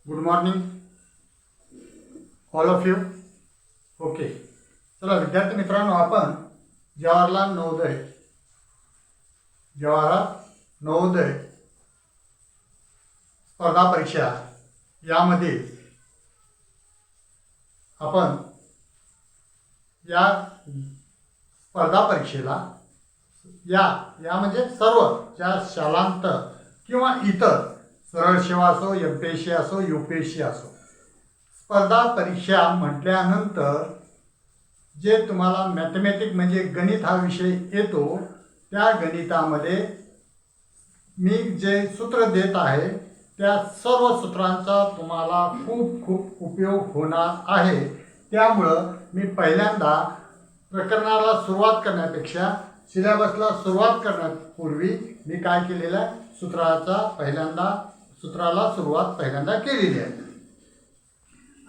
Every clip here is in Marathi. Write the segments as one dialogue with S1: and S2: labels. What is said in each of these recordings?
S1: Good morning all of you. Okay, चला विद्यार्थी मित्रांनो, आपण जवाहरलाल नवोदय स्पर्धा परीक्षा यामध्ये आपण या स्पर्धा परीक्षेला या म्हणजे सर्व ज्या शालांत किंवा इतर सरळ सेवा असो, एमपीएससी असो, यूपीएससी असो, स्पर्धा परीक्षा म्हटल्यानंतर जे तुम्हाला मॅथमॅटिक म्हणजे गणित हा विषय येतो, त्या गणितामध्ये मी जे सूत्र देत आहे त्या सर्व सूत्रांचा तुम्हाला खूप खूप उपयोग होणार आहे. त्यामुळं मी पहिल्यांदा प्रकरणाला सुरुवात करण्यापेक्षा सिलेबसला सुरुवात करण्यापूर्वी मी काय केलेलं आहे, सूत्राला सुरुवात पहिल्यांदा केलेली आहे.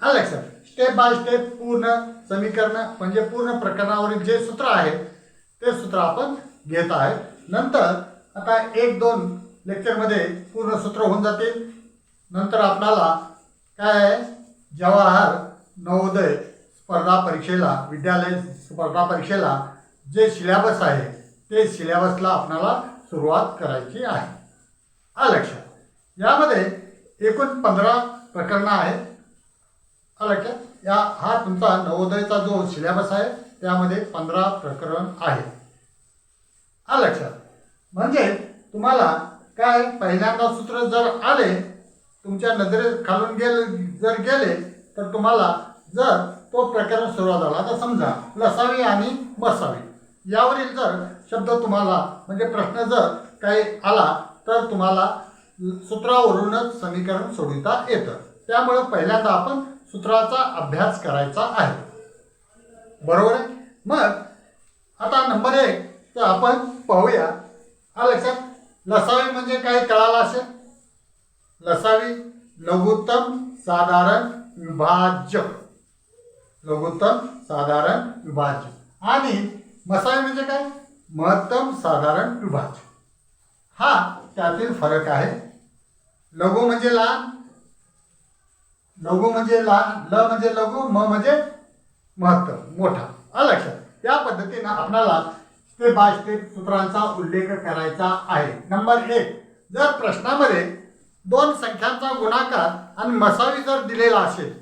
S1: हा लक्षात, स्टेप बाय स्टेप पूर्ण समीकरण म्हणजे पूर्ण प्रकरणावरील जे सूत्र आहे ते सूत्र आपण घेत आहे. नंतर आता 1-2 लेक्चरमध्ये पूर्ण सूत्र होऊन जातील. नंतर आपल्याला काय आहे, जवाहर नवोदय स्पर्धा परीक्षेला, विद्यालय स्पर्धा परीक्षेला जे सिलेबस आहे ते सिलेबसला आपल्याला सुरुवात करायची आहे. हा लक्षात, यामध्ये एकूण 15 प्रकरणं आहेत. लक्षात, हा तुमचा नवोदयचा जो सिलेबस आहे त्यामध्ये 15 प्रकरण आहे. हा लक्षात, म्हणजे तुम्हाला काय पहिल्यांदा सूत्र जर आले तुमच्या नजरेखालून गेले तर तुम्हाला जर तो प्रकरण सुरुवात झाला, तर समजा लसावी आणि बसावी यावरील जर शब्द तुम्हाला म्हणजे प्रश्न जर काही आला तर तुम्हाला सूत्रावरूनच समीकरण सोडविता येतं. त्यामुळे पहिल्यांदा आपण सूत्राचा अभ्यास करायचा आहे. बरोबर आहे. मग आता नंबर 1 तर आपण पाहूया. हा लक्षात, लसावी म्हणजे काय कळाला असेल. लसावी लघुत्तम साधारण विभाज्य, लघुत्तम साधारण विभाज्य. आणि मसावी म्हणजे काय, महत्तम साधारण विभाज्य. हा त्यातील फरक आहे. लघु म्हणजे लहान, ल म्हणजे लघु, म म्हणजे महत्तम मोठा. लक्षात, त्या पद्धतीनं आपल्याला स्टेप बाय स्टेप सूत्रांचा उल्लेख करायचा आहे. नंबर 1, जर प्रश्नामध्ये 2 संख्यांचा गुणाकार आणि मसावी जर दिलेला असेल,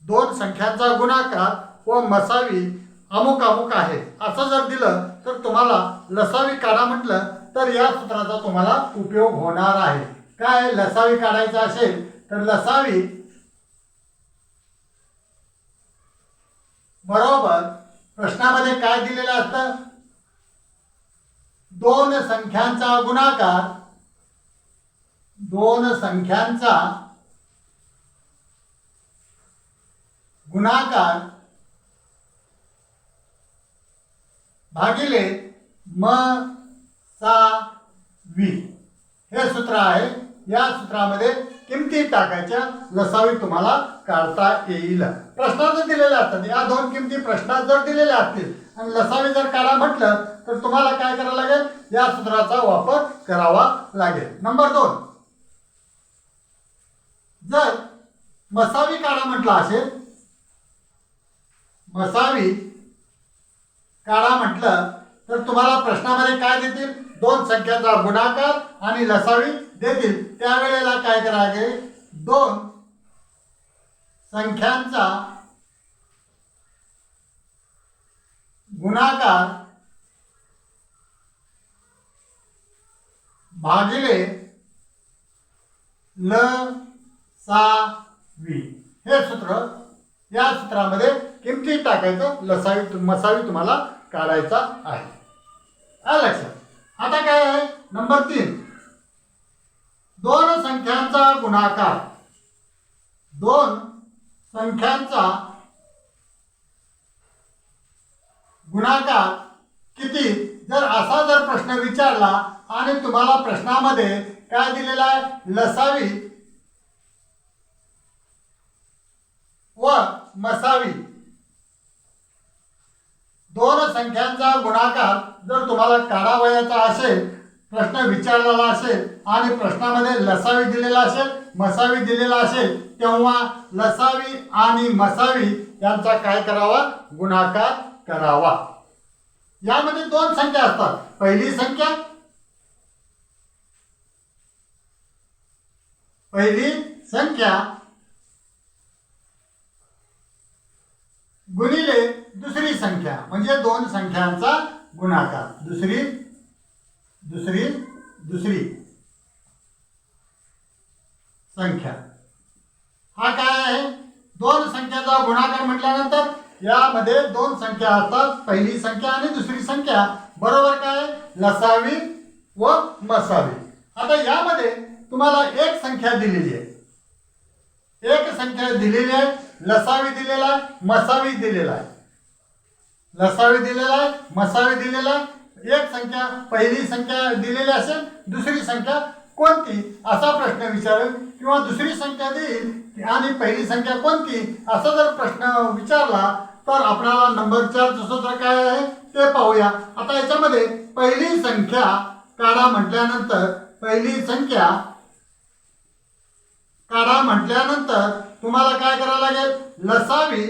S1: 2 संख्यांचा गुणाकार व मसावी अमुक अमुक आहे असं जर दिलं तर तुम्हाला लसावी काढा म्हटलं तर या सूत्राचा तुम्हाला उपयोग होणार आहे. काय, लसावी काढायचा असेल तर लसावी बरोबर प्रश्नामध्ये काय दिलेलं असतं, 2 संख्यांचा गुणाकार, 2 संख्यांचा गुणाकार भागिले मसावी हे सूत्र आहे. या सूत्रामध्ये किमती टाकायच्या, लसावी तुम्हाला काढता येईल. प्रश्नात जर दिलेल्या असतात, या 2 किमती प्रश्नात जर दिलेल्या असतील आणि लसावी जर काढा म्हटलं तर तुम्हाला काय करावं लागेल, या सूत्राचा वापर करावा लागेल. नंबर 2, जर मसावी काढा म्हटलं असेल, मसावी काढा म्हटलं तर तुम्हाला प्रश्नामध्ये काय देतील, 2 संख्यांचा गुणाकार आणि लसावी देतील. त्यावेळेला काय करावे, 2 संख्यांचा गुणाकार भागिले लसावी हे सूत्र, या सूत्रामध्ये किमती टाकायचं, मसावी तुम्हाला काढायचा आहे. लक्षात, आता काय आहे, नंबर 3, 2 संख्यांचा गुणाकार, 2 संख्यांचा गुणाकार किती, जर असा जर प्रश्न विचारला आणि तुम्हाला प्रश्नामध्ये काय दिलेला आहे, लसावी व मसावी 2 संख्यांचा गुणाकार जर तुम्हाला काढावयाचा असेल प्रश्न विचारलेला असेल आणि प्रश्नामध्ये लसावी दिलेला असेल, मसावी दिलेला असेल, तेव्हा लसावी आणि मसावी यांचा काय करावा? गुणाकार करावा. यामध्ये दोन संख्या असतात. पहिली संख्या गुणिले दुसरी संख्या म्हणजे दोन संख्यांचा गुणाकार. दुसरी संख्या हा काय आहे? दोन संख्याचा गुणाकार म्हटल्यानंतर यामध्ये दोन संख्या असतात, पहिली संख्या आणि दुसरी संख्या. बरोबर काय? लसावी व मसावी. आता यामध्ये तुम्हाला एक संख्या दिलेली आहे, लसावी दिलेला आहे, मसावी दिलेला आहे. एक संख्या पहिली संख्या दिलेली असेल, दुसरी संख्या कोणती असा प्रश्न विचारेल, किंवा दुसरी संख्या देईल आणि पहिली संख्या कोणती असा जर प्रश्न विचारला तर आपल्याला नंबर 4चं सूत्र काय आहे ते पाहूया. आता याच्यामध्ये पहिली संख्या काढा म्हटल्यानंतर तुम्हाला काय करावं लागेल? लसावी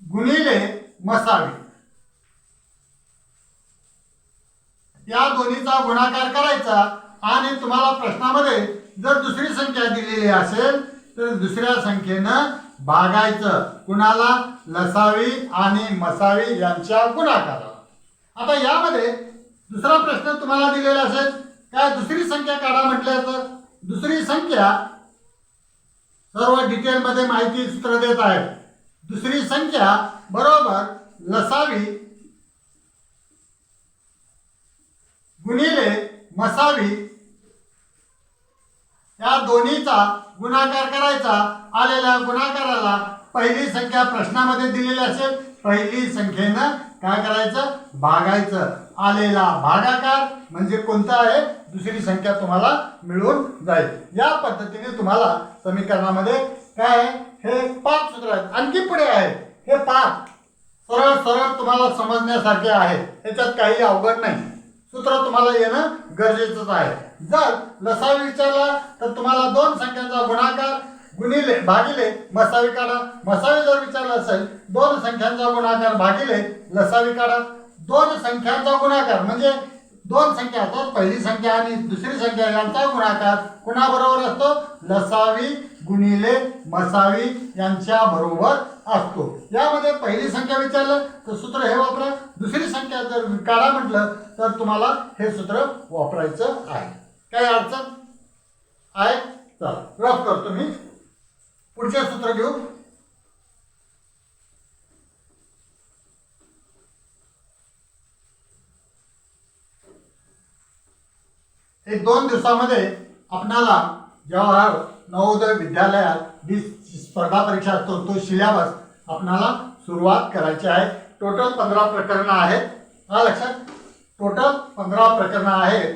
S1: गुणिले मसावी या दोन्हीचा गुणाकार करायचा. आणि तुम्हाला प्रश्नामध्ये जर दुसरी संख्या दिलेली असेल तर दुसऱ्या संख्येनं भागायचं. कुणाला? लसावी आणि मसावी यांच्या गुणाकाराला. आता यामध्ये दुसरा प्रश्न तुम्हाला दिलेला असेल काय? दुसरी संख्या काढा म्हटलं तर दुसरी संख्या सर्व डिटेलमध्ये माहिती सूत्र देत आहे. दुसरी संख्या बरोबर लसावी गुणिले मसावी या दोन्हीचा गुणाकार करायचा. आलेल्या गुणाकाराला पहिली संख्या प्रश्नामध्ये दिलेली असेल, पहिली संख्येनं काय करायचं? भागायचं. आलेला भागाकार म्हणजे कोणता आहे? दुसरी संख्या तुम्हाला मिळून जाईल. या पद्धतीने तुम्हाला समीकरणामध्ये काय आहे? हे 5 सूत्र आहेत. आणखी पुढे आहे हे 5 सरळ तुम्हाला समजण्यासारखे आहे, याच्यात काही अवघड नाही. सूत्र तुम्हाला येणं गरजेचंच आहे. जर लसावी विचारला तर तुम्हाला दोन संख्यांचा गुणाकार गुणिले भागिले मसावी काढा. मसावी जर विचारला असेल दोन संख्यांचा गुणाकार भागिले लसावी काढा. दोन संख्यांचा गुणाकार म्हणजे दोन संख्या असतात, पहिली संख्या आणि दुसरी संख्या यांचा गुणाकार कुणाबरोबर असतो? लसावी गुणिले मसावी यांच्या बरोबर असतो. यामध्ये पहिली संख्या विचारलं तर सूत्र हे वापरा. दुसरी संख्या जर काढा म्हटलं तर तुम्हाला हे सूत्र वापरायचं आहे. काही अडचण आहे? चला रफ करतो मी. पुढचे सूत्र घेऊ. एक 2 दिवसामध्ये आपणाला जवाहर नवोदय विद्यालयात जी स्पर्धा परीक्षा असतो तो सिलेबस आपणाला सुरुवात करायची आहे. टोटल 15 प्रकरणं आहेत. हा लक्षात, टोटल 15 प्रकरणं आहेत.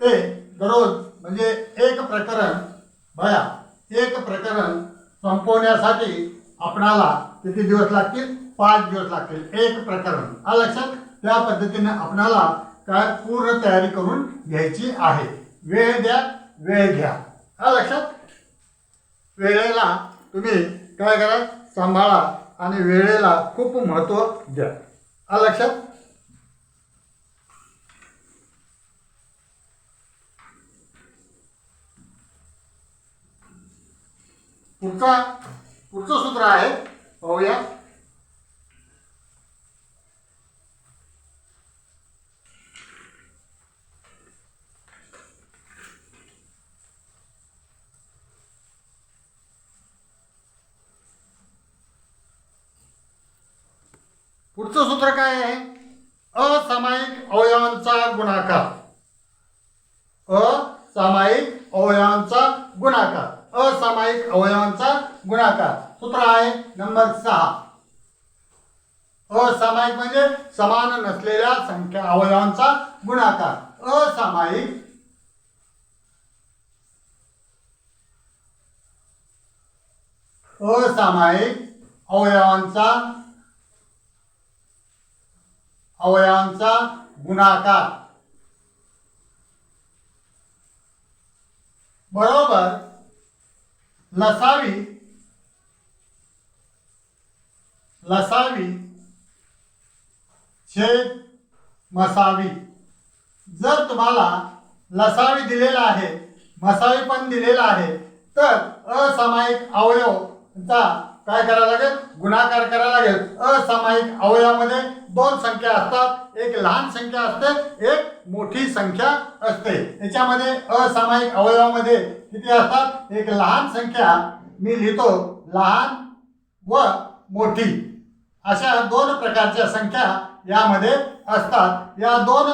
S1: ते दररोज म्हणजे एक प्रकरण संपवण्यासाठी आपणाला किती दिवस लागतील? 5 दिवस लागतील एक प्रकरण. हा लक्षात, त्या पद्धतीने आपणाला काय पूर्ण तयारी करून घ्यायची आहे. वेळ द्या, वेळ घ्या. हा लक्षात, वेळेला तुम्ही काय करा? सांभाळा आणि वेळेला खूप महत्त्व द्या. हा लक्षात. पुढचं सूत्र आहे पाहूया. पुढचं सूत्र काय आहे? असामायिक अवयवांचा गुणाकार. असामायिक अवयवांचा गुणाकार. असामायिक अवयवांचा गुणाकार सूत्र आहे नंबर 6. असामायिक म्हणजे समान नसलेल्या संख्या अवयवांचा गुणाकार. असामायिक अवयवांचा गुणाकार बरोबर लसावी छेद मसावी. जर तुम्हाला लसावी दिलेला आहे, मसावी पण दिलेला आहे, तर असामायिक अवयवचा काय करायला लागेल, गुणाकार करायला लागेल. असामायिक अवयवामध्ये दोन संख्या असतात, एक लहान संख्या असते, एक मोठी संख्या असते. याच्यामध्ये असामायिक अवयवामध्ये किती असतात, एक लहान संख्या मी लिहितो, लहान व मोठी अशा दोन प्रकारच्या संख्या यामध्ये असतात. या दोन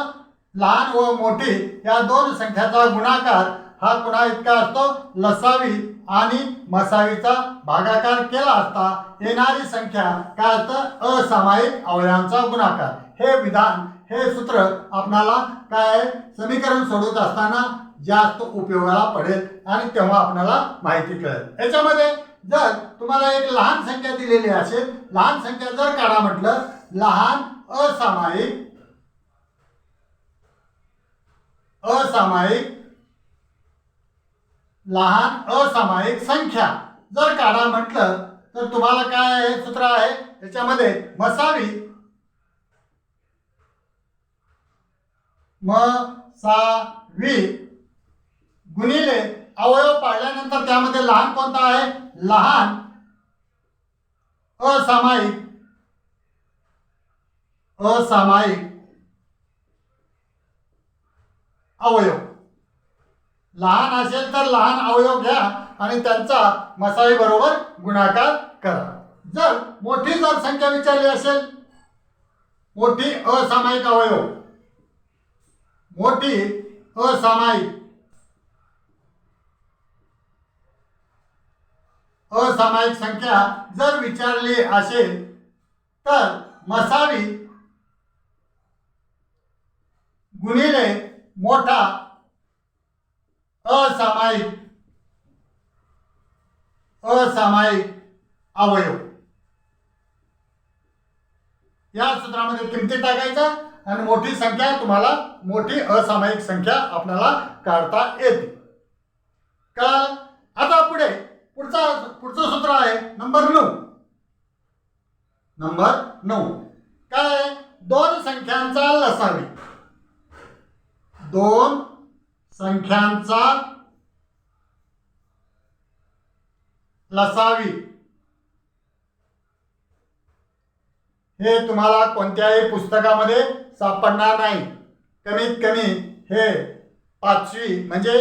S1: लहान व मोठी या दोन संख्याचा गुणाकार हा कुणा इतका असतो, लसावी आणि मसावीचा भागाकार केला असता येणारी संख्या काय असतं, असामायिक अवयवांचा गुणाकार. हे विधान, हे सूत्र आपणाला काय समीकरण सोडवत असताना जास्त उपयोगाला पडेल आणि तेव्हा आपल्याला माहिती कळेल. याच्यामध्ये जर तुम्हाला एक लहान संख्या दिलेली असेल, लहान संख्या जर काढा म्हटलं, लहान असामायिक संख्या जर काढा म्हटलं तर तुम्हाला काय सूत्र आहे याच्यामध्ये, मसावी गुणिले अवयव पाडल्यानंतर त्यामध्ये लहान कोणता आहे, लहान असामायिक अवयव. लहान असेल तर लहान अवयव घ्या आणि त्यांचा मसावी बरोबर गुणाकार करा. जर मोठी जर संख्या विचारली असेल, मोठी असामायिक अवयव, मोठी असामायिक संख्या जर विचारली असेल तर मसावी गुणिले मोठा असामायिक अवयव. या सूत्रामध्ये किमती टाकायचा आणि मोठी संख्या तुम्हाला मोठी असामायिक संख्या आपल्याला काढता येते. कळालं? आता पुढचं सूत्र आहे नंबर 9. काय, दोन संख्यांचा लसावी. दोन संख्यांचा लसावी हे तुम्हाला कोणत्याही पुस्तकामध्ये सापडणार नाही. कमीत कमी हे 5वी म्हणजे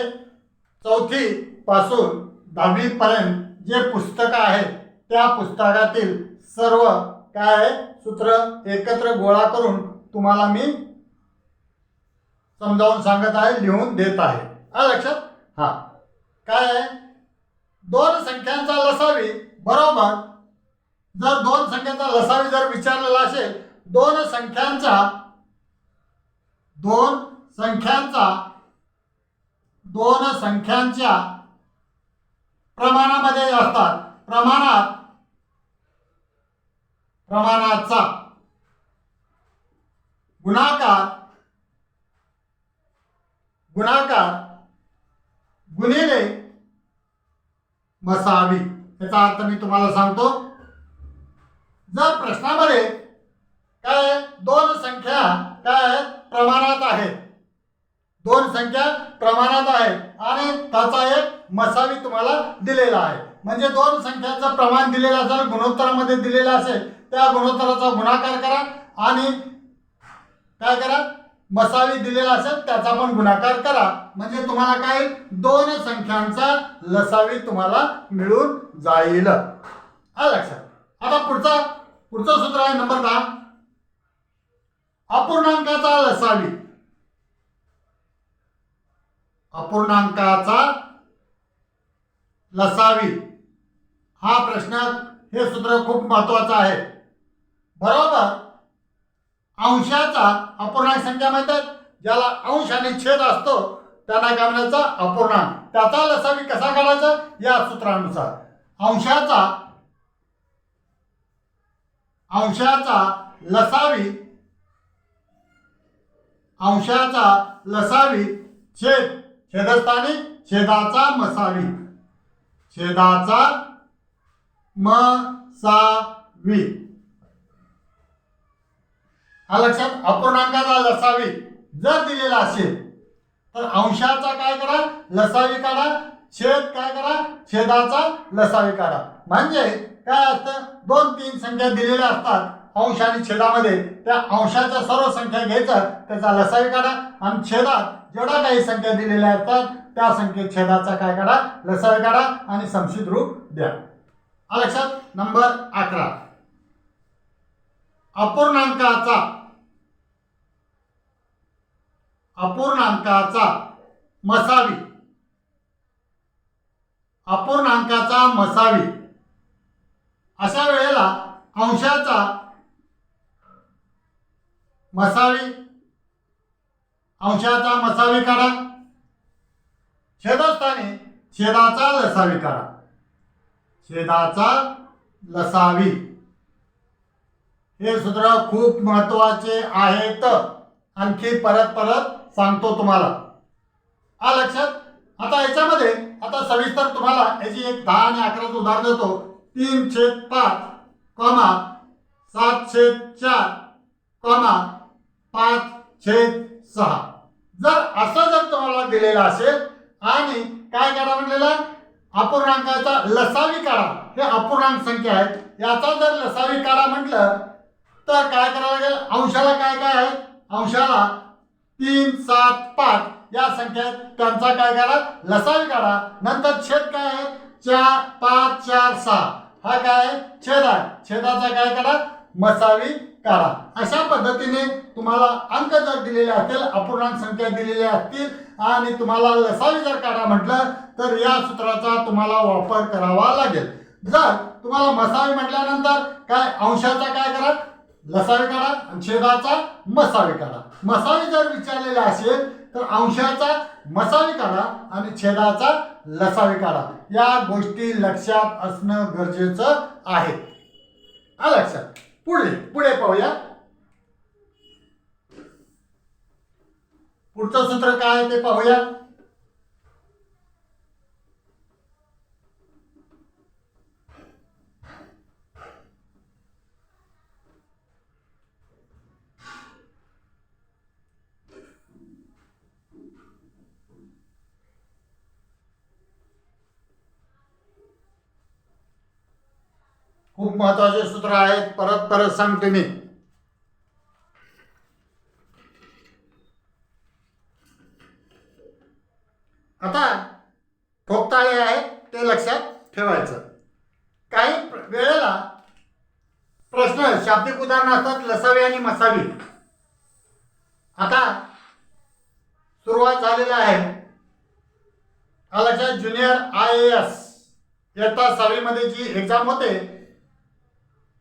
S1: 4थी पासून 10वी पर्यंत जे पुस्तक आहेत त्या पुस्तकातील सर्व काय सूत्र एकत्र गोळा करून तुम्हाला मी समजावून सांगत आहे, लिहून देत आहे. आलं लक्षात? हा, काय आहे, दोन संख्यांचा लसावी बरोबर, जर दोन संख्यांचा लसावी जर विचारलेला असेल, दोन संख्यांच्या प्रमाणामध्ये असतात. प्रमाणाचा गुणाकार गुणिले मसावी. याचा अर्थ मी तुम्हाला सांगतो. जर प्रश्नामध्ये काय दोन संख्या काय प्रमाणात आहेत, दोन संख्या प्रमाणात आहेत आणि त्याचा एक मसावी तुम्हाला दिलेला आहे, म्हणजे दोन संख्यांचं प्रमाण दिलेलं असेल, गुणोत्तरामध्ये दिलेलं असेल, त्या गुणोत्तराचा गुणाकार करा आणि काय करा, मसावी दिलेला असेल त्याचा पण गुणाकार करा, म्हणजे तुम्हाला काय दोन संख्यांचा लसावी तुम्हाला मिळून जाईल. आलं लक्षात? आता पुढचं सूत्र आहे नंबर 10. अपूर्णांकाचा लसावी. अपूर्णांकाचा लसावी हा प्रश्न, हे सूत्र खूप महत्वाचं आहे. बरोबर, अंशाचा अपूर्णांक संख्या म्हणतात, ज्याला अंश आणि छेद असतो त्यांना काय म्हणायचं, अपूर्णांक. त्याचा लसावी कसा काढायचा, या सूत्रानुसार. अंशाचा लसावी अंशाचा लसावी छेद छेदस्थानी छेदाचा मसावी छेदाचा मसावी हा लक्षात. अपूर्णांकाचा लसावी जर दिलेला असेल तर अंशाचा काय करा लसावी काढा छेद काय करा छेदाचा लसावी काढा. म्हणजे काय असतं 2-3 संख्या दिलेल्या असतात अंश आणि छेदामध्ये त्या अंशाच्या सर्व संख्या घ्यायचं त्याचा लसावी काढा आणि छेदात जेवढ्या काही संख्या दिलेल्या असतात त्या संख्येत छेदाचा काय काढा लसावी काढा आणि संक्षिप्त रूप द्या. लक्षात. नंबर 11 अपूर्णांकाचा मसावी अशा वेळेला अंशाचा मसावी काढा छेदस्थानी छेदाचा लसावी काढा छेदाचा लसावी. हे सूत्र खूप महत्वाचे आहेत. आणखी परत सांगतो तुम्हाला. लक्षात. आता याच्यामध्ये आता सविस्तर तुम्हाला याची एक 10 आणि 11 उदाहरण देतो. 3/5 7/4 5/6 जर तुम्हाला दिलेला असेल आणि काय करा म्हणलेला अपूर्णांकाचा लसावी काढा. हे अपूर्णांक संख्या आहेत याचा जर लसावी काढा म्हटलं तर काय करावं लागेल. अंशाला काय आहे अंशाला 3, 7, 5 या संख्या त्यांचा काय करा लसावी काढा. नंतर छेद काय आहे 4, 5, 4, 6 हा काय छेद आहे छेदाचा काय काढा मसावी काढा. अशा पद्धतीने तुम्हाला अंक जर दिलेले असतील अपूर्णांक संख्या दिलेल्या असतील आणि तुम्हाला लसावी जर काढा म्हटलं तर या सूत्राचा तुम्हाला वापर करावा लागेल. जर तुम्हाला मसावी म्हटल्यानंतर काय अंशाचा काय करा लसावी काढा आणि छेदाचा मसावी काढा. मसावी जर विचारलेला असेल तर अंशाचा मसावी काढा आणि छेदाचा लसावी काढा. या गोष्टी लक्षात असणं गरजेचं आहे. लक्षात. पुढे पाहूया. पुढचं सूत्र काय आहे ते पाहूया. खूप महत्वाचे सूत्र आहेत. परत सांगतो मी. आता ठोकताळे आहेत ते लक्षात ठेवायचं. काही वेळेला प्रश्न शाब्दिक उदाहरण असतात लसावी आणि मसावी. आता सुरुवात झालेला आहे. लक्षात. ज्युनियर IAS इयत्ता 6वी मध्ये जी एक्झाम होते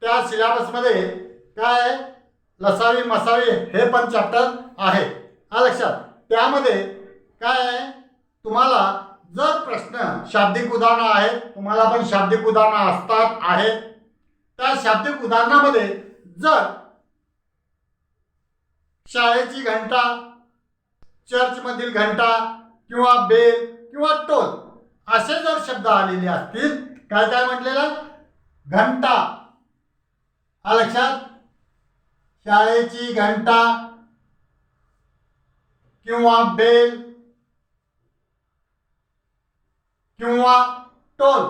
S1: त्या सिलेबस मध्ये काय लसावी मसावी हे पण चॅप्टर आहे. लक्षात. त्यामध्ये काय आहे तुम्हाला जर प्रश्न शाब्दिक उदाहरण आहेत तुम्हाला पण शाब्दिक उदाहरण असतात आहेत. त्या शाब्दिक उदाहरणामध्ये जर शाळेची घंटा चर्च मधील घंटा किंवा बेल किंवा टोल असे जर शब्द आलेले असतील काय काय म्हटलेलं घंटा. लक्षात. शाळेची घंटा किंवा बेल किंवा टोल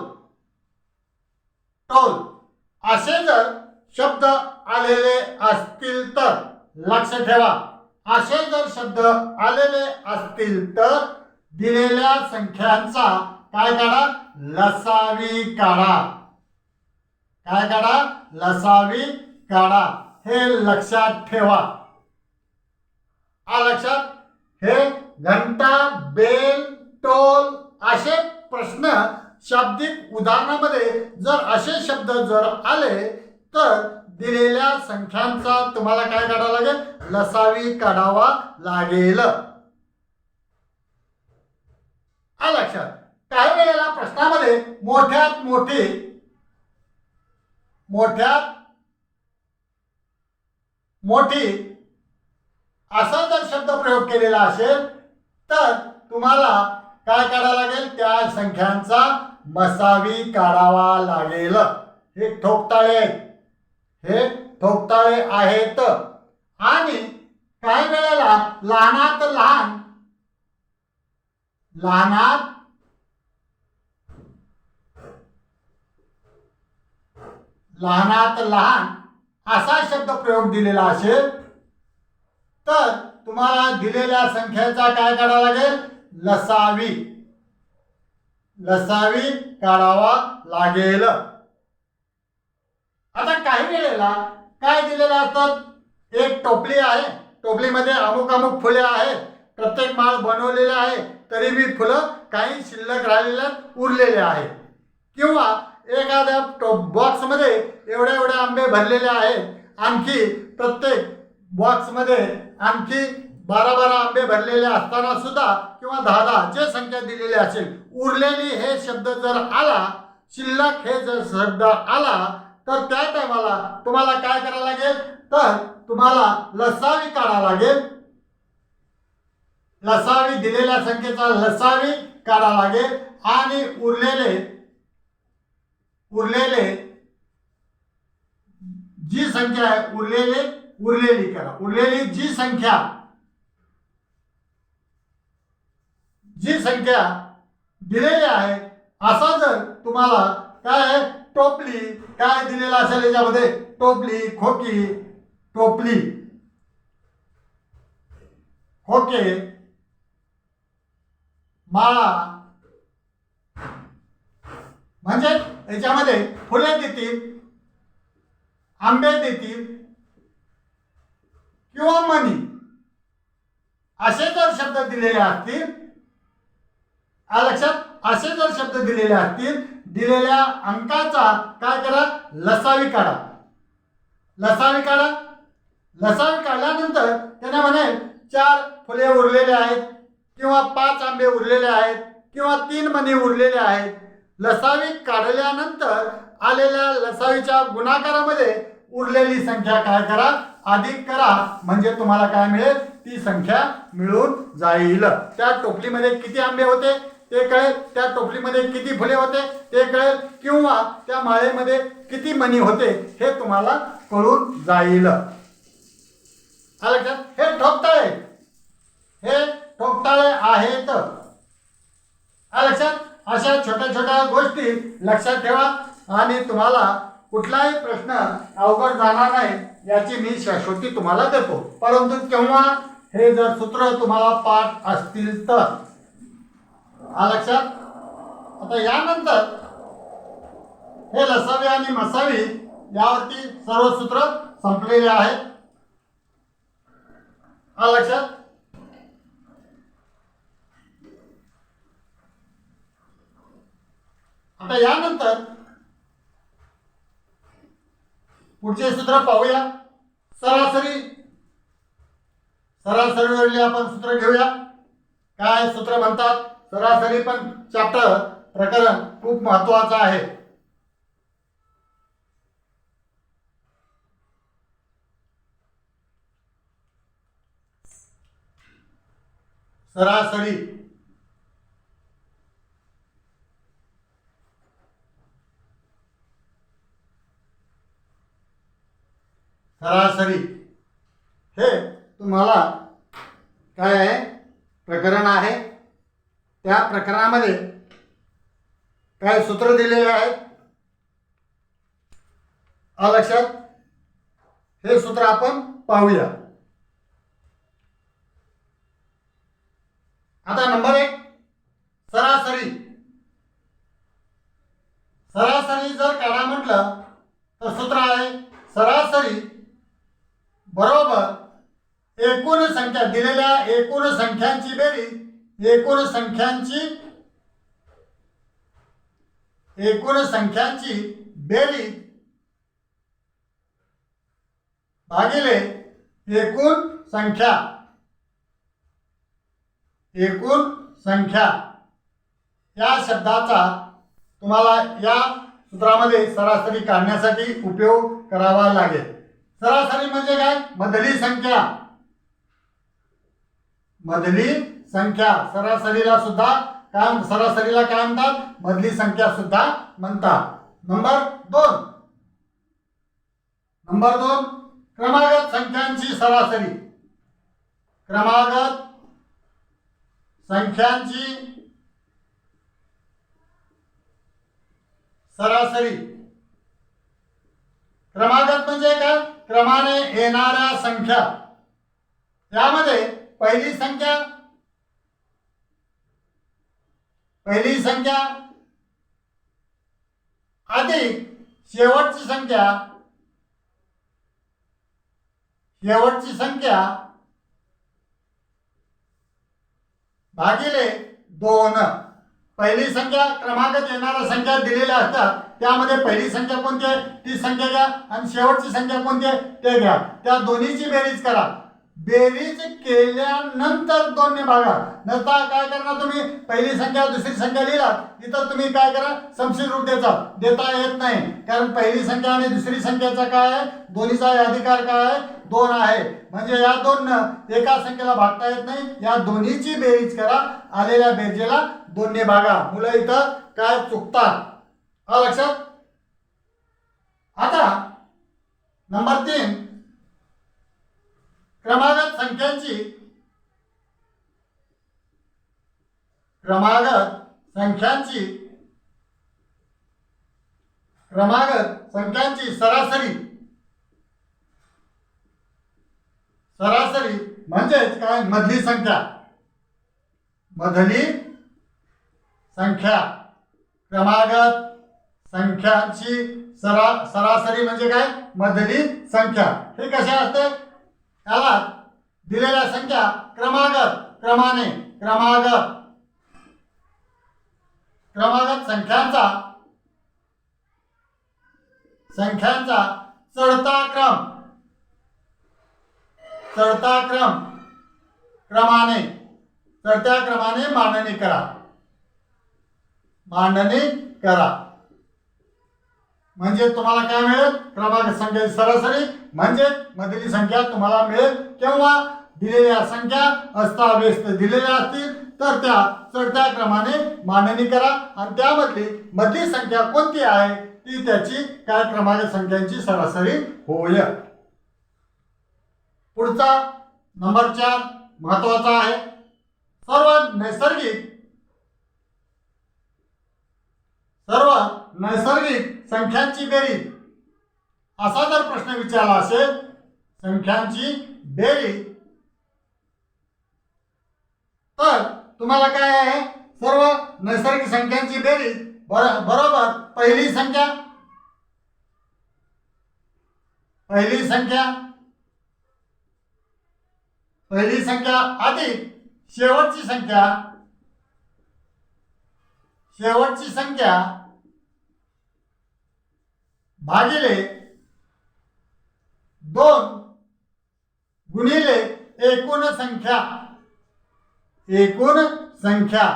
S1: असे जर शब्द आलेले असतील तर लक्ष ठेवा. असे जर शब्द आलेले असतील तर दिलेल्या संख्यांचा काय काढा लसावी काढा. काय काढा लसावी काढा. हे लक्षात ठेवा. लक्षात. हे घंटा बेल टोल असे प्रश्न शाब्दिक उदाहरणामध्ये जर असे शब्द जर आले तर दिलेल्या संख्यांचा तुम्हाला काय काढावा लागेल लसावी काढावा लागेल. लक्षात. काही वेळेला प्रश्नामध्ये मोठ्यात मोठी असा जर शब्द प्रयोग केलेला असेल तर तुम्हाला काय काढावं लागेल, त्या संख्यांचा मसावी काढावा लागेल. हे ठोकताळे आहेत, हे ठोकताळे आहेत. आणि काही वेळेला लहानात लहान लहानात लहान असा शब्द प्रयोग दिलेला असेल तर तुम्हाला दिलेल्या संख्येचा काय काढावा लागेल, लसावी काढावा लागेल. आता काही वेळेला काय दिलेलं असतात, एक टोपली आहे, टोपलीमध्ये अमुक अमुक फुले आहेत, प्रत्येक माळ बनवलेले आहे, तरी बी फुलं काही शिल्लक राहिलेल्या उरलेले आहेत. किंवा एखाद्या बॉक्समध्ये एवढे एवढे आंबे भरलेले आहेत, आणखी प्रत्येक बॉक्समध्ये आणखी 12 आंबे भरलेले असताना सुद्धा किंवा 10 जे संख्या दिलेली असेल, उरलेली हे शब्द जर आला, शिल्लक हे जर शब्द आला, तर त्या टायमाला तुम्हाला काय करावं लागेल, तर तुम्हाला लसावी काढावं लागेल. लसावी दिलेल्या संख्येचा लसावी काढावं लागेल आणि उरलेले जी संख्या आहे उरलेली करा. उरलेली जी संख्या दिलेली आहे, असा जर तुम्हाला काय आहे, टोपली काय दिलेला असेल, याच्यामध्ये टोपली, खोके, माळा, म्हणजे याच्यामध्ये फुले देतील, आंबे देतील किंवा मणी, असे जर शब्द दिलेले असतील, लक्षात, असे जर शब्द दिलेले असतील, दिलेल्या अंकाचा काय करा, लसावी काढल्यानंतर त्याने म्हणे 4 फुले उरलेले आहेत किंवा 5 आंबे उरलेले आहेत किंवा 3 मणी उरलेले आहेत. लसावी काढल्यानंतर आलेल्या लसावीच्या गुणाकारामध्ये उरलेली संख्या काय करा, अधिक करा, म्हणजे तुम्हाला काय मिळेल, ती संख्या मिळून जाईल. त्या टोपलीमध्ये किती आंबे होते ते कळेल, त्या टोपलीमध्ये किती फुले होते ते कळेल, किंवा त्या माळेमध्ये किती मणी होते हे तुम्हाला कळून जाईल. लक्षात, हे ठोकताळे आहेत. लक्षात, अशा छोट्या छोट्या गोष्टी लक्षात ठेवा आणि तुम्हाला कुठलाही प्रश्न अवघड जाणार नाही याची मी शाश्वती तुम्हाला देतो. परंतु केव्हा, हे जर सूत्र तुम्हाला पाठ असतील तर. लक्षात. आता यानंतर हे लसावी आणि मसावी यावरती सर्व सूत्र संपलेले आहेत. लक्षात. आता यानंतर पुढचे सूत्र पाहूया. सरासरीवरले आपण सूत्र घेऊया. काय सूत्र म्हणतात, सरासरी पण चॅप्टर प्रकरण खूप महत्वाचं आहे. सरासरी हे तुम्हाला काय आहे, प्रकरण आहे. त्या प्रकरणामध्ये काय सूत्र दिलेले आहेत. लक्षात, हे सूत्र आपण पाहूया. आता नंबर 1, सरासरी जर काढा म्हटलं तर सूत्र आहे सरासरी बरोबर एकूण संख्या, दिलेल्या एकूण संख्यांची बेरीज, एकूण संख्यांची बेरीज भागिले एकूण संख्या. या शब्दाचा तुम्हाला या सूत्रामध्ये सरासरी काढण्यासाठी उपयोग करावा लागेल. सरासरी म्हणजे काय, मधली संख्या. मधली संख्या. सरासरीला काय म्हणतात? मधली संख्या सुद्धा म्हणतात. नंबर 2 क्रमागत संख्यांची सरासरी. क्रमागत संख्यांची सरासरी. क्रमागत म्हणजे काय? क्रमाने येणाऱ्या संख्या. यामध्ये पहिली संख्या अधिक शेवटची संख्या भागिले 2. पहिली संख्या क्रमागत येणाऱ्या संख्या दिलेल्या असतात. त्यामध्ये पहिली संख्या कोणती आहे ती संख्या घ्या आणि शेवटची संख्या कोणती आहे ते घ्या. त्या दोन्हीची बेरीज करा. बेरीज केल्यानंतर 2 ने भागा. नंतर काय करणार तुम्ही? पहिली संख्या दुसरी संख्या लिहिलात, इथं तुम्ही काय करा? समशीर रूप देता येत नाही. कारण पहिली संख्या आणि दुसरी संख्याचा काय आहे? दोन्हीचा अधिकार काय आहे? 2 आहे. म्हणजे या 2 न एका संख्येला भागता येत नाही. या दोन्हीची बेरीज करा. आलेल्या बेरजेला 2 ने भागा. मुलं इथं काय चुकतात? लक्षात. आता नंबर 3 क्रमागत संख्यांची सरासरी म्हणजेच काय? मधली संख्या. क्रमागत संख्यांची सरासरी म्हणजे काय? मधली संख्या. हे कशा असते? याला दिलेल्या संख्या क्रमाने क्रमागत संख्यांचा चढता क्रम चढत्या क्रमाने मांडणी करा. म्हणजे तुम्हाला काय मिळेल? क्रमांक संख्येची सरासरी म्हणजे मधली संख्या तुम्हाला मिळेल. केव्हा? दिलेल्या संख्या अस्ताव्यस्त दिलेल्या असतील तर त्या चढत्या क्रमाने मांडणी करा आणि त्यामधली मधली संख्या कोणती आहे ती त्याची काय? क्रमांक संख्यांची सरासरी होय. पुढचा नंबर 4 महत्वाचा आहे. सर्व नैसर्गिक संख्यांची बेरीज. असा जर प्रश्न विचारला असेल संख्यांची बेरीज तर तुम्हाला काय आहे? सर्व नैसर्गिक संख्यांची बेरीज बरोबर पहिली संख्या अधिक शेवटची संख्या भागिले 2 गुणिले एकूण संख्या.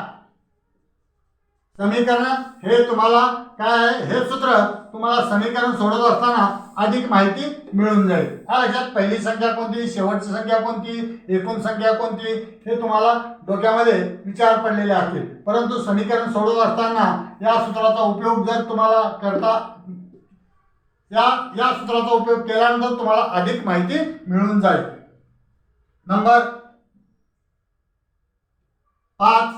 S1: समीकरण हे तुम्हाला काय आहे? हे सूत्र तुम्हाला समीकरण सोडवत असताना अधिक माहिती मिळून जाईल. लक्षात. पहिली संख्या कोणती, शेवटची संख्या कोणती, एकूण संख्या कोणती हे तुम्हाला डोक्यामध्ये विचार पडलेले असतील. परंतु समीकरण सोडवत असताना या सूत्राचा उपयोग जर तुम्हाला करता या सूत्राचा उपयोग केल्यानंतर तुम्हाला अधिक माहिती मिळून जाईल. नंबर 5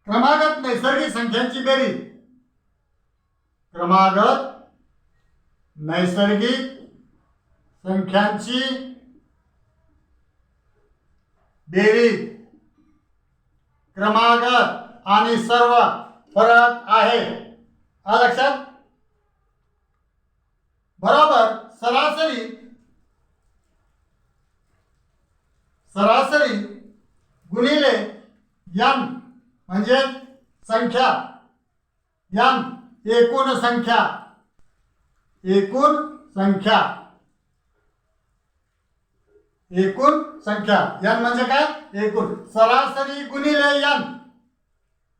S1: क्रमागत नैसर्गिक संख्यांची बेरीज. क्रमागत नैसर्गिक संख्यांची बेरीज. क्रमागत आणि सर्व फरक आहे. लक्षात. बरोबर सरासरी गुणिले n म्हणजे संख्या n एकूण संख्या n म्हणजे काय? एकूण. सरासरी गुणिले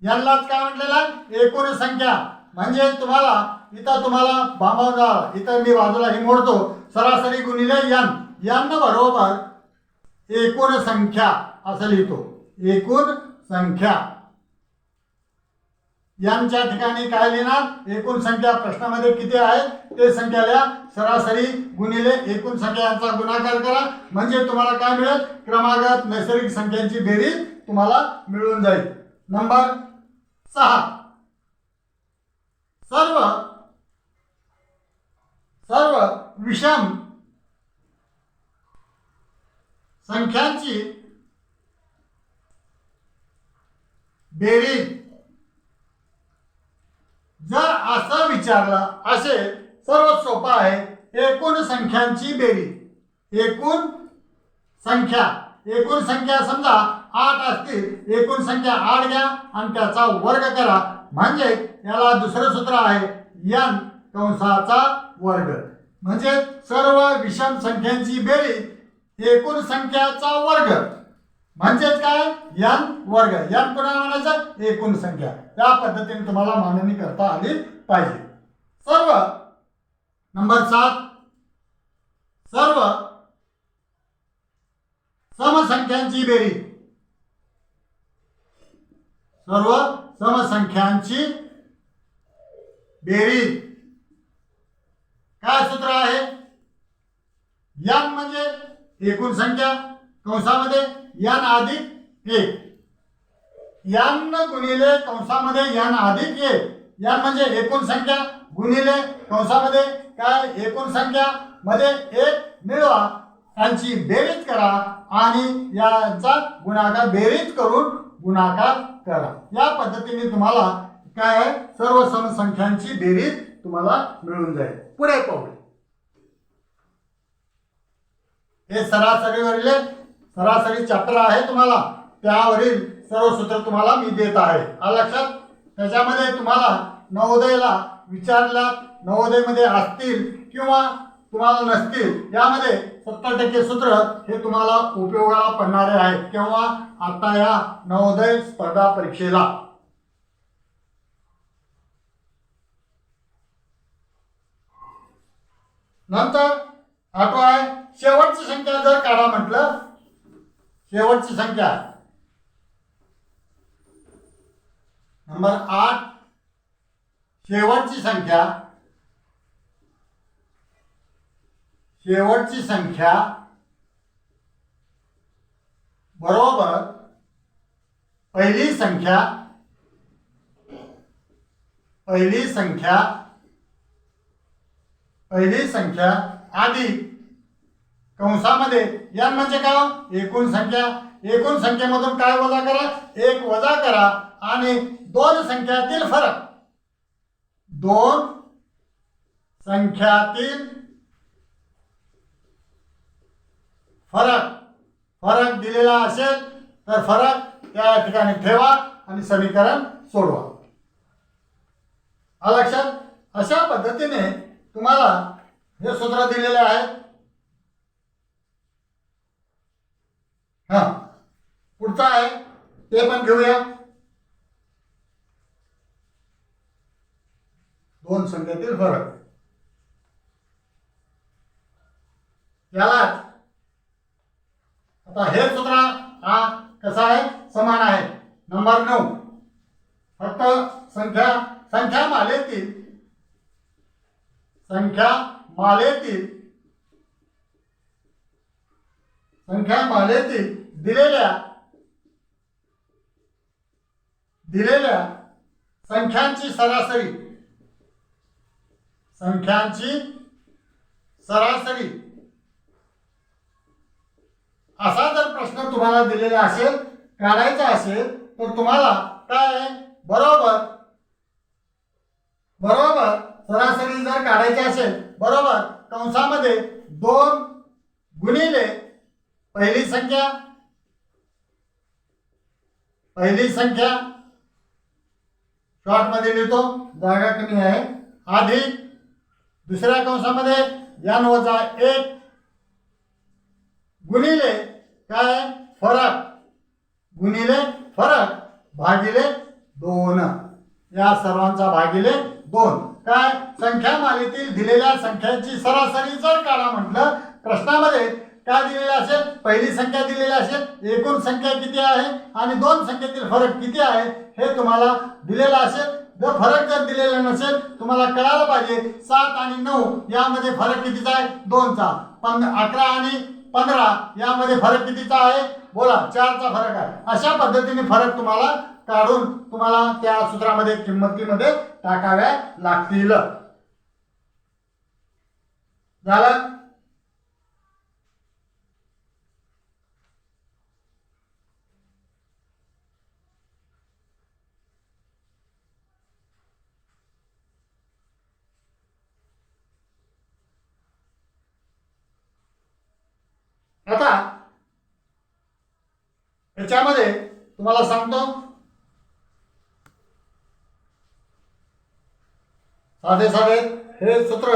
S1: n लाच काय म्हटलेलं आहे? एकूण संख्या. म्हणजे तुम्हाला बांबावून इथं मी बाजूला ही मोडतो. सरासरी गुणिले n बरोबर एकूण संख्या असं लिहितो. एकूण संख्या यांच्या ठिकाणी काय लिहिणार? एकूण संख्या प्रश्नामध्ये किती आहे ते संख्या लिहा. सरासरी गुणिले एकूण संख्या यांचा गुणाकार करा म्हणजे तुम्हाला काय मिळेल? क्रमागत नैसर्गिक संख्यांची बेरीज तुम्हाला मिळून जाईल. नंबर 6, सर्व विषम संख्यांची बेरीज. जर असं विचारलं असेल सर्वात सोपं आहे. एकूण संख्यांची बेरीज. एकूण संख्या समजा 8 असतील, एकूण संख्या 8 घ्या आणि त्याचा वर्ग करा म्हणजे याला दुसरं सूत्र आहे n कंसाचा वर्ग. म्हणजे सर्व विषम संख्यांची बेरीज एकूण संख्याचा वर्ग म्हणजेच काय? n वर्ग. n कोणाला म्हणायचं? एकूण संख्या. त्या पद्धतीने तुम्हाला मांडणी करता आली पाहिजे. नंबर 7, सर्व समसंख्यांची बेरीज. सर्व समसंख्यांची बेरीज. काय सूत्र आहे? n म्हणजे एकूण संख्या कंसामध्ये n अधिक 1. n गुणिले कंसामध्ये n अधिक 1. n म्हणजे एकूण संख्या गुणिले कंसामध्ये काय? एकूण संख्या मध्ये 1 मिळवा, यांची बेरीज करा आणि यांचा गुणाकार बेरीज करून गुणाकार करा. या पद्धतीने तुम्हाला काय आहे? सर्व समसंख्यांची बेरीज तुम्हाला मिळून जाईल. पुढे पाहूया. हे सरासरी चॅप्टर आहे तुम्हाला, त्यावरील सर्व सूत्र तुम्हाला मी देत आहे. आलं लक्षात? त्याच्यामध्ये तुम्हाला नवोदयला विचारला, नवोदयमध्ये असतील किंवा तुम्हाला नसतील, यामध्ये 70% सूत्र हे तुम्हाला उपयोगाला पडणारे आहेत किंवा आता या नवोदय स्पर्धा परीक्षेला. नंतर आठवा आहे शेवटची संख्या. जर काढा म्हटलं, शेवटची संख्या नंबर 8, शेवटची संख्या बरोबर पहिली संख्या अधिक कंसामध्ये n म्हणजे काय? एकूण संख्या. एकूण संख्येमधून काय वजा करा? 1 वजा करा आणि दोन संख्यातील फरक. दोन संख्यातील फरक दिलेला असेल तर फरक त्या ठिकाणी ठेवा आणि समीकरण सोडवा. आलं लक्षात? अशा पद्धतीने तुम्हाला हे सूत्र दिलेले आहे. पुढचा आहे ते पण घेऊया. दोन संख्येतील फरक. याला आता हे सूत्र हा कसा आहे? समान आहे. नंबर 9, फक्त संख्या मालेतील दिलेल्या संख्यांची सरासरी असा जर प्रश्न तुम्हाला दिलेला असेल, काढायचा असेल, तर तुम्हाला काय आहे? बरोबर सरासरी जर काढायची असेल, बरोबर कंसामध्ये 2 गुणिले पहिली संख्या शॉर्ट मध्ये लिहितो, जागा कमी आहे, अधिक दुसऱ्या कंसामध्ये n वजा 1 गुणिले काय? फरक भागिले 2. या सर्वांचा भागिले 2. काय? संख्या मालेतील दिलेल्या संख्यांची सरासरी जर काढा म्हटलं प्रश्नामध्ये, काय दिलेलं असेल, पहिली संख्या दिलेली असेल, एकूण संख्या किती आहे आणि दोन संख्येतील फरक किती आहे हे तुम्हाला दिलेलं असेल. जर फरक जर दिलेला नसेल तुम्हाला कळायला पाहिजे 7 आणि 9 यामध्ये फरक कितीचा आहे, 2चा. 11 आणि 15 यामध्ये फरक कितीचा आहे, बोला, 4चा फरक आहे. अशा पद्धतीने फरक तुम्हाला काढून तुम्हाला त्या सूत्रामध्ये किंमतीमध्ये टाकाव्या लागतील. झालं. आता याच्यामध्ये तुम्हाला सांगतो, साधे साधे हे सूत्र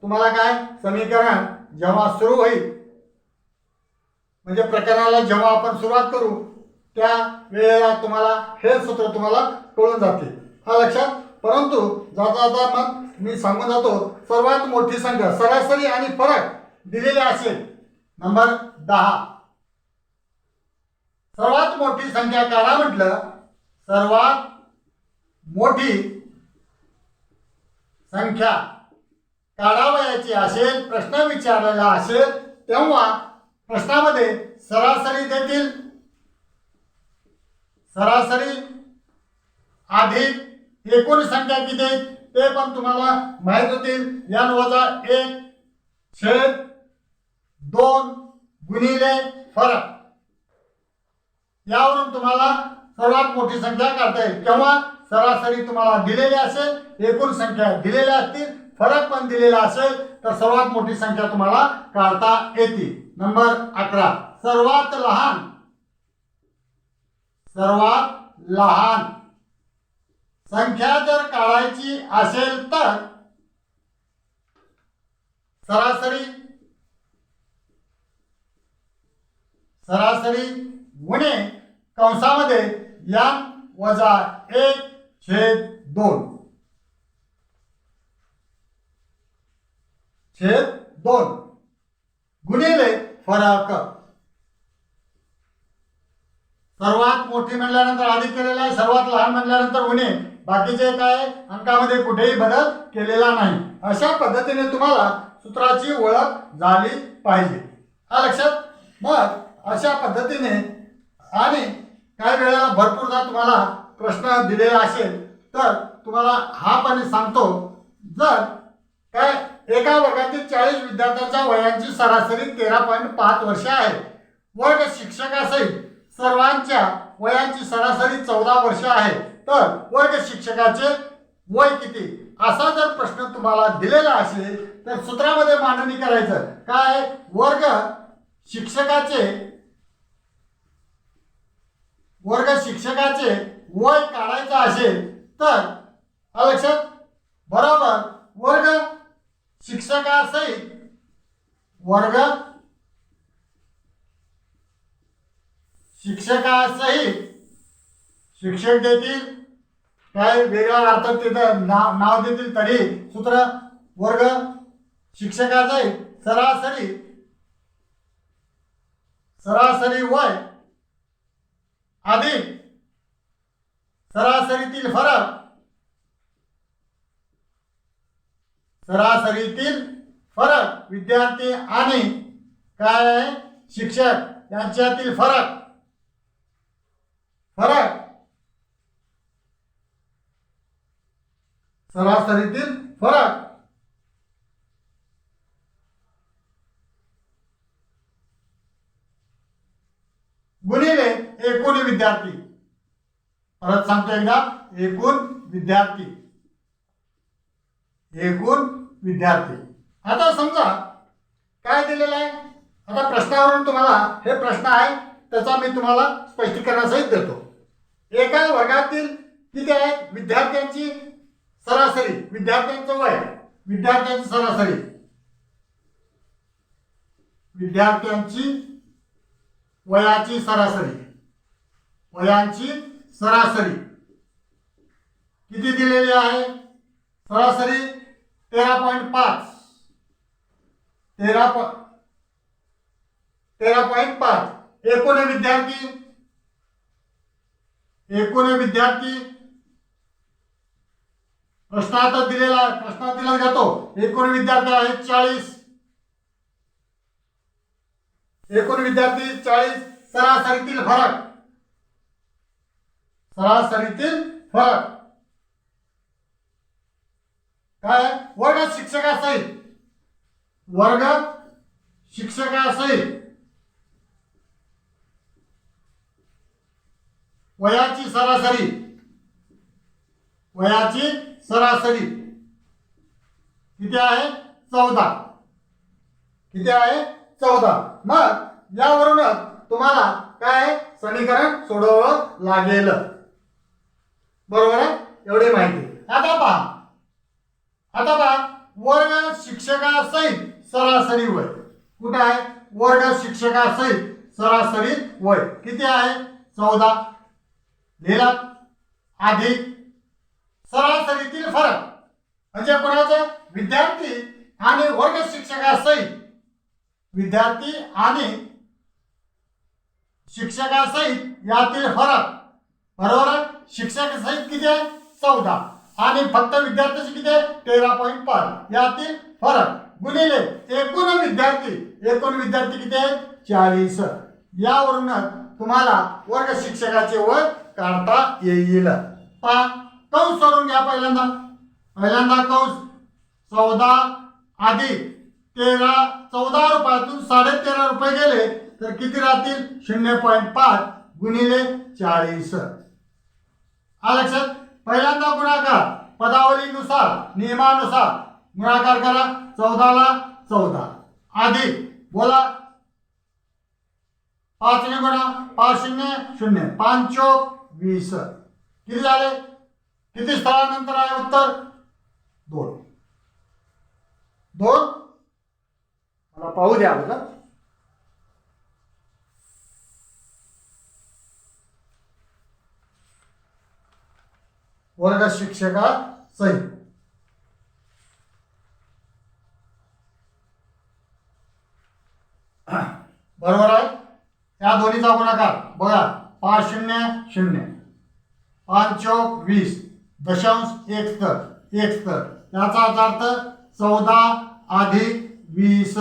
S1: तुम्हाला काय, समीकरण जेव्हा सुरू होईल म्हणजे प्रकरणाला जेव्हा आपण सुरुवात करू त्या वेळेला तुम्हाला हे सूत्र तुम्हाला कळून जाते. हा लक्षात. परंतु जाता जाता मग मी सांगून जातो, सर्वात मोठी संख्या सरासरी आणि फरक दिलेले असेल. नंबर 10 सर्वात मोठी संख्या काढा म्हटलं, सर्वात मोठी संख्या काढावयाची असेल, प्रश्न विचारलेला असेल तेव्हा प्रश्नामध्ये सरासरी देतील, सरासरी अधिक एकूण संख्या किती ते पण तुम्हाला माहित होतील. n वजा 1 छेद 2 गुणिले फरक, यावरून तुम्हाला सर्वात मोठी संख्या काढता येईल. केव्हा, सरासरी तुम्हाला दिलेली असेल, एकूण संख्या दिलेल्या असतील, फरक पण दिलेला असेल तर सर्वात मोठी संख्या तुम्हाला काढता येते. नंबर 11 सर्वात लहान, सर्वात लहान संख्या जर काढायची असेल तर सरासरी, सरासरी गुणे कंसामध्ये n वजा 1 छेद 2 छेद 2 गुणिले फरक. सर्वात मोठी म्हणल्यानंतर अधिक केलेला आहे, सर्वात लहान म्हणल्यानंतर उणे, बाकीचे काय अंकामध्ये कुठेही बदल केलेला नाही. अशा पद्धतीने तुम्हाला सूत्राची ओळख झाली पाहिजे. हा लक्षात. मग अशा पद्धतीने आणि काही वेळेला भरपूरदा तुम्हाला प्रश्न दिलेला असेल तर तुम्हाला हा पण सांगतो, जर काय एका वर्गातील 40 विद्यार्थ्यांच्या वयांची सरासरी 13.5 वर्ष आहे, वर्ग शिक्षकासहित सर्वांच्या वयांची सरासरी 14 वर्ष आहे, तर वर्ग शिक्षकाचे वय किती, असा जर प्रश्न तुम्हाला दिलेला असेल तर सूत्रामध्ये मांडणी करायचं. काय, वर्ग शिक्षकाचे वय काढायचं असेल तर लक्षात, बरोबर वर्ग शिक्षकासहित शिक्षक देतील, काय वेगळा अर्थ तिथं नाव देतील तरी सूत्र वर्ग शिक्षकासहित सरासरी वय अधिक सरासरीतील फरक विद्यार्थी आणि काय शिक्षक यांच्यातील फरक सरासरीतील फरक गुणिले एकूण विद्यार्थी. परत सांगतो एकदा, एकूण विद्यार्थी. आता समजा काय दिलेलं आहे, आता प्रश्नावरून तुम्हाला हे प्रश्न आहे त्याचा मी तुम्हाला स्पष्टीकरणासहित देतो. एका वर्गातील किती आहेत विद्यार्थ्यांची सरासरी, विद्यार्थ्यांचं वय, विद्यार्थ्यांची वयांची सरासरी किती दिलेली आहे, सरासरी 13.5 13.5 एकूण विद्यार्थी प्रश्नात दिला जातो एकूण विद्यार्थी आहेत 40. एकूण विद्यार्थी 40. सरासरीतील फरक काय? वर्ग शिक्षकासहित वयाची सरासरी किती आहे? 14. मग यावरूनच तुम्हाला काय समीकरण सोडवावं लागेल. बरोबर आहे? एवढी माहिती. आता पहा वर्ग शिक्षकासहित सरासरी वय कुठे आहे? वर्ग शिक्षकासहित सरासरी वय किती आहे? 14. लिहिला. अधिक सरासरीतील फरक म्हणजे कोणाचं? विद्यार्थी आणि वर्ग शिक्षकासहित यातील फरक. बरोबर आहे? शिक्षकासहित किती आहे? 14 आणि फक्त विद्यार्थ्याचे किती आहे? 13.5 यातील फरक गुणिले एकूण विद्यार्थी किती आहेत? 40. यावरून तुम्हाला वर्ग शिक्षकाचे वय काढता येईल. पहा कंस सोडून घ्या. पहिल्यांदा कंस 14 अधिक 14 रुपयातून 13.5 रुपये गेले तर किती राहतील? 0.5 गुणिले 40. आलं लक्षात? पहिल्यांदा गुणाकार पदावलीनुसार नियमानुसार गुणाकार करा. 14 ला 14 अधिक बोला 5 ने गुणा 5 0 0 5 चौक 20 किती झाले? किती स्थळानंतर आहे उत्तर? 2. मला पाहू द्या बघा. वर्ग शिक्षकासहित बरोबर आहे. या दोन्हीचा गुणाकार बघा 5 0 0 5 चौक 20 दशांश 1 तर याचा अर्थ 14 अधिक 20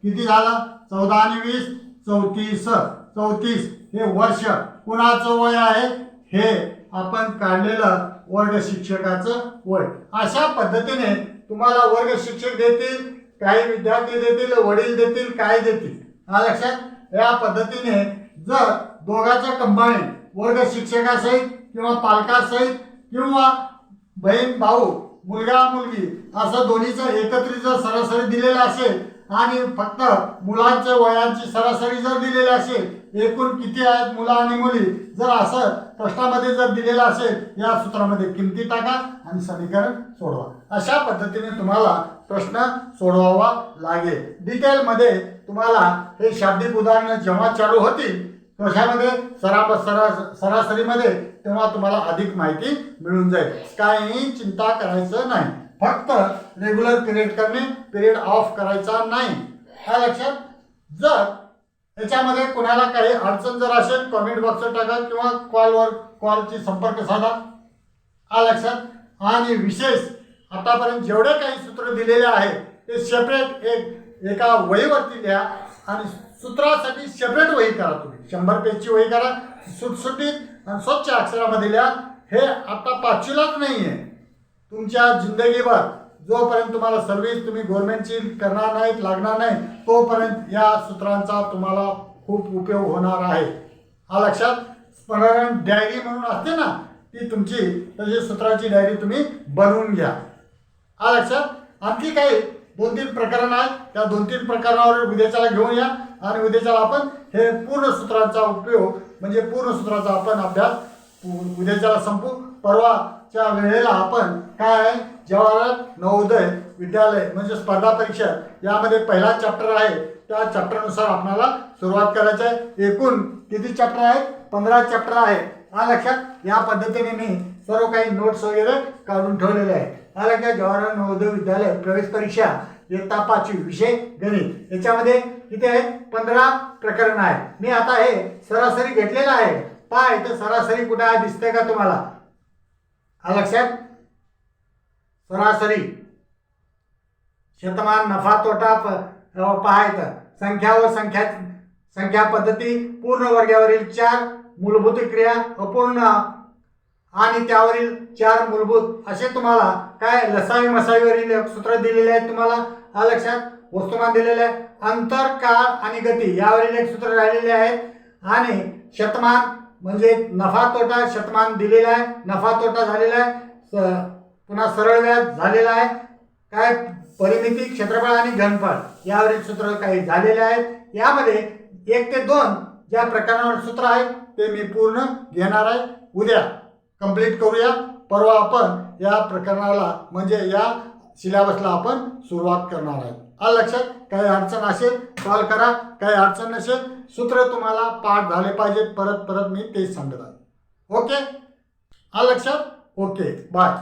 S1: किती झालं? 14 आणि 20 34 हे वर्ष कुणाचं वय आहे? हे आपण काढलेलं वर्ग शिक्षकाचं वय. अशा पद्धतीने तुम्हाला वर्ग शिक्षक देतील, काही विद्यार्थी देतील, वडील देतील, काय देतील. हा लक्षात. या पद्धतीने जर दोघांचं कंबाईन वर्ग शिक्षकासहित किंवा पालकासहित किंवा बहीण भाऊ मुलगा मुलगी असं दोन्हीचं एकत्रित जर सरासरी दिलेलं असेल आणि फक्त मुलांच्या वयांची सरासरी जर दिलेली असेल, एकूण किती आहेत मुलं आणि मुली जर असं प्रश्नामध्ये जर दिलेलं असेल, या सूत्रामध्ये किमती टाका आणि समीकरण सोडवा. अशा पद्धतीने तुम्हाला प्रश्न सोडवावा लागेल. डिटेलमध्ये तुम्हाला हे शाब्दिक उदाहरणं जेव्हा चालू होतील कशामध्ये सरासरीमध्ये तेव्हा तुम्हाला अधिक माहिती मिळून जाईल. काहीही चिंता करायचं नाही. फक्त रेग्युलर पिरियड करणे, पिरियड ऑफ करायचा नाही. हा लक्षात. जर याच्यामध्ये कोणाला काही अडचण जर असेल कमेंट बॉक्सवर टाका किंवा कॉलची संपर्क साधा. हा लक्षात. आणि विशेष आतापर्यंत जेवढे काही सूत्र दिलेले आहेत ते सेपरेट एका वहीवरती लिहा आणि सूत्रासाठी सेपरेट वही करा. तुम्ही 100 पेजची वही करा, सुटसुटीत आणि स्वच्छ अक्षरामध्ये लिहा. हे आता 5वीलाच नाही आहे, तुमच्या जिंदगीभर जोपर्यंत तुम्हाला सर्व्हिस तुम्ही गव्हर्नमेंटची करणार नाहीत, लागणार नाही, तोपर्यंत या सूत्रांचा तुम्हाला खूप उपयोग होणार आहे. हा लक्षात. स्मरण डायरी म्हणून असते ना, ती तुमची तशी सूत्राची डायरी तुम्ही बनवून घ्या. हा लक्षात. आणखी काही 2-3 प्रकरण आहेत, त्या 2-3 प्रकरणावर उद्याच्याला घेऊन या आणि उद्याच्याला आपण हे पूर्ण सूत्रांचा उपयोग म्हणजे पूर्ण सूत्राचा आपण अभ्यास उद्याच्याला संपू. परवाच्या वेळेला आपण काय आहे, जवाहरलाल नवोदय विद्यालय म्हणजे स्पर्धा परीक्षा यामध्ये पहिला चॅप्टर आहे, त्या चॅप्टरनुसार आपल्याला सुरुवात करायची आहे. एकूण किती चॅप्टर आहेत? 15 चॅप्टर आहे. हा लक्षात. या पद्धतीने मी सर्व काही नोट्स वगैरे काढून ठेवलेले आहे. हा लक्षात. जवाहरलाल नवोदय विद्यालय प्रवेश परीक्षा इयत्ता 5वी विषय गणित याच्यामध्ये किती आहेत 15 प्रकरण आहे. मी आता हे सरासरी घेतलेलं आहे. पहा इथं सरासरी कुठे आहे दिसते का तुम्हाला? लक्षात सरासरी शतमान नफा तोटा पाहायचं. संख्या व संख्या पद्धती पूर्ण वर्गावरील 4 मूलभूत क्रिया अपूर्ण आणि त्यावरील 4 मूलभूत असे तुम्हाला काय लसावी मसावीवरील सूत्र दिलेले आहेत तुम्हाला लक्षात. वस्तुमान दिलेले आहे. अंतर काळ आणि गती यावरील एक सूत्र राहिलेले आहे. आणि शतमान म्हणजे नफा तोटा शतमान दिलेला आहे. नफा तोटा झालेला आहे. पुन्हा सरळ व्याज झालेला आहे. काय परिमिती क्षेत्रफळ आणि घनफळ यावरील सूत्र काही झालेले आहेत. यामध्ये 1 ते 2 ज्या प्रकरणावर सूत्र आहेत ते मी पूर्ण घेणार आहे. उद्या कंप्लीट करूया. परवा आपण या प्रकरणाला म्हणजे या सिलेबसला आपण सुरुवात करणार आहे. लक्षात काही अडचण असेल सॉल्व करा. काही अडचण नसेल सूत्र तुम्हाला पाठ झाले पाहिजेत. परत परत मी तेच सांगत आहे. ओके लक्षात. Okay bye.